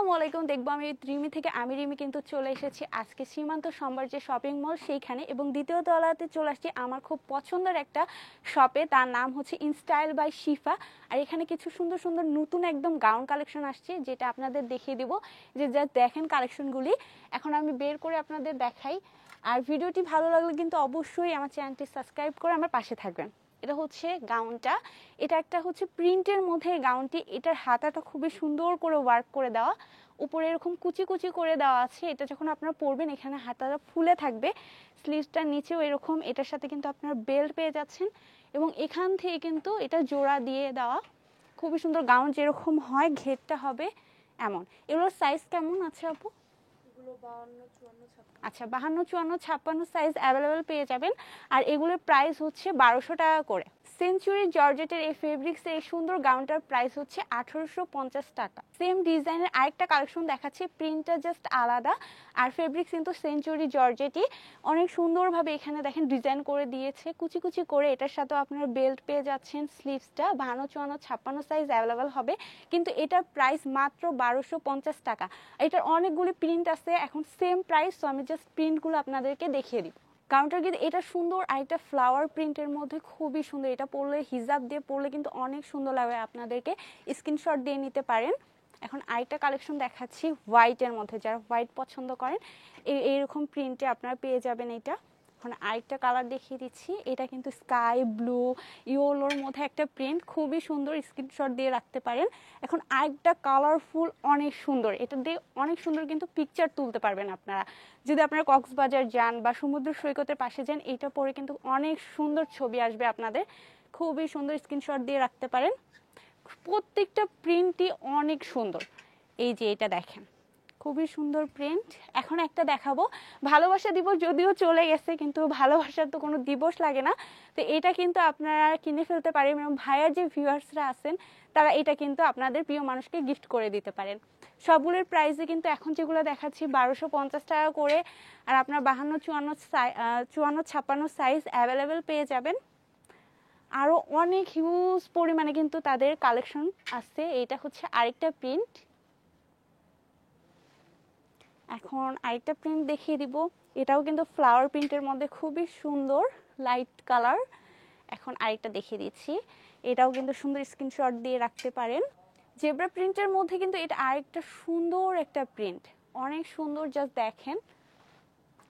আসসালামু আলাইকুম। দেখবো আমি রিমি থেকে আমি রিমি কিন্তু চলে এসেছি আজকে সীমান্ত সম্ভার যে শপিং মল সেইখানে, এবং দ্বিতীয় তলাতে চলে আসছি আমার খুব পছন্দের একটা শপে। তার নাম হচ্ছে ইনস্টাইল বাই শিফা। আর এখানে কিছু সুন্দর সুন্দর নতুন একদম গাউন কালেকশন আসছে, যেটা আপনাদের দেখিয়ে দিব। যে যা দেখেন কালেকশনগুলি এখন আমি বের করে আপনাদের দেখাই। আর ভিডিওটি ভালো লাগলে কিন্তু অবশ্যই আমার চ্যানেলটি সাবস্ক্রাইব করে আমার পাশে থাকবেন। এটা হচ্ছে গাউনটা, এটা একটা হচ্ছে প্রিন্টের মধ্যে গাউনটি। এটার হাতাটা খুবই সুন্দর করে ওয়ার্ক করে দেওয়া, উপরে এরকম কুচি কুচি করে দেওয়া আছে। এটা যখন আপনারা পরবেন এখানে হাতাটা ফুলে থাকবে, স্লিভসটা নিচেও এরকম। এটার সাথে কিন্তু আপনারা বেল্ট পেয়ে যাচ্ছেন, এবং এখান থেকে কিন্তু এটা জোড়া দিয়ে দেওয়া। খুবই সুন্দর গাউন যেরকম হয় ঘেরটা হবে এমন। এগুলোর সাইজ কেমন আছে আপু? আচ্ছা, 52, 54, 56 সাইজ অ্যাভেলেবেল পেয়ে যাবেন। আর এগুলোর প্রাইস হচ্ছে 1200 টাকা করে। সেঞ্চুরি জর্জেটের এই ফেব্রিক্স এই সুন্দর গাউনটার প্রাইস হচ্ছে 1850 টাকা। সেম ডিজাইনের আরেকটা কালেকশন দেখাচ্ছি, প্রিন্টটা জাস্ট আলাদা। আর ফেব্রিক্স কিন্তু সেঞ্চুরি জর্জেটই। অনেক সুন্দরভাবে এখানে দেখেন ডিজাইন করে দিয়েছে কুচি কুচি করে। এটার সাথেও আপনারা বেল্ট পেয়ে যাচ্ছেন। স্লিভসটা 52, 54, 56 সাইজ অ্যাভেলেবেল হবে, কিন্তু এটার প্রাইস মাত্র 1250 টাকা। এটার অনেকগুলি প্রিন্ট আছে, এখন সেম প্রাইস, তো আমি জাস্ট প্রিন্টগুলো আপনাদেরকে দেখিয়ে দিব। কাউন্টার কিন্তু এটা সুন্দর, আর এটা ফ্লাওয়ার প্রিন্টের মধ্যে খুবই সুন্দর। এটা পরলে হিজাব দিয়ে পরলে কিন্তু অনেক সুন্দর লাগবে, আপনাদেরকে স্ক্রিনশট দিয়ে নিতে পারেন। এখন আরেকটা কালেকশন দেখাচ্ছি হোয়াইটের মধ্যে, যারা হোয়াইট পছন্দ করেন এইরকম প্রিন্টে আপনারা পেয়ে যাবেন এটা। এখন আরেকটা কালার দেখিয়ে দিচ্ছি, এটা কিন্তু স্কাই ব্লু ইয়েলোর মধ্যে একটা প্রিন্ট, খুবই সুন্দর, স্ক্রিনশট দিয়ে রাখতে পারেন। এখন আরেকটা কালারফুল অনেক সুন্দর, এটা দিয়ে অনেক সুন্দর কিন্তু পিকচার তুলতে পারবেন আপনারা। যদি আপনারা কক্সবাজার যান বা সমুদ্র সৈকতের পাশে যান, এটা পরে কিন্তু অনেক সুন্দর ছবি আসবে আপনাদের। খুবই সুন্দর, স্ক্রিনশট দিয়ে রাখতে পারেন। প্রত্যেকটা প্রিন্টই অনেক সুন্দর। এই যে এটা দেখেন, খুবই সুন্দর প্রিন্ট। এখন একটা দেখাবো, ভালোবাসা দিবস যদিও চলে গেছে, কিন্তু ভালোবাসার তো কোনো দিবস লাগে না। তো এটা কিন্তু আপনারা কিনে ফেলতে পারেন, এবং ভাইয়ার যে ভিউয়ার্সরা আছেন তারা এটা কিন্তু আপনাদের প্রিয় মানুষকে গিফট করে দিতে পারেন। সবগুলোর প্রাইসে কিন্তু এখন যেগুলো দেখাচ্ছি 1250 টাকা করে। আর আপনার 52, 54, 56 সাইজ অ্যাভেলেবেল পেয়ে যাবেন। আরও অনেক হিউজ পরিমাণে কিন্তু তাদের কালেকশন আছে। এটা হচ্ছে আরেকটা প্রিন্ট। এখন আরেকটা প্রিন্ট দেখিয়ে দিব, এটাও কিন্তু ফ্লাওয়ার প্রিন্টের মধ্যে খুবই সুন্দর লাইট কালার। এখন আরেকটা দেখিয়ে দিচ্ছি, এটাও কিন্তু সুন্দর, স্ক্রিনশট দিয়ে রাখতে পারেন। জেব্রা প্রিন্টের মধ্যে কিন্তু এটা আরেকটা সুন্দর একটা প্রিন্ট, অনেক সুন্দর, জাস্ট দেখেন।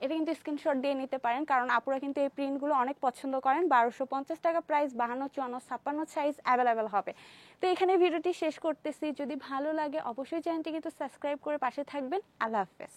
এটা কিন্তু স্ক্রিনশট দিয়ে নিতে পারেন, কারণ আপুরা কিন্তু এই প্রিন্টগুলো অনেক পছন্দ করেন। 1250 টাকা প্রাইস, 52, 54, 56 সাইজ অ্যাভেলেবেল হবে। তো এখানে ভিডিওটি শেষ করতেছি। যদি ভালো লাগে অবশ্যই চ্যানেলটি কিন্তু সাবস্ক্রাইব করে পাশে থাকবেন। আল্লাহ হাফেজ।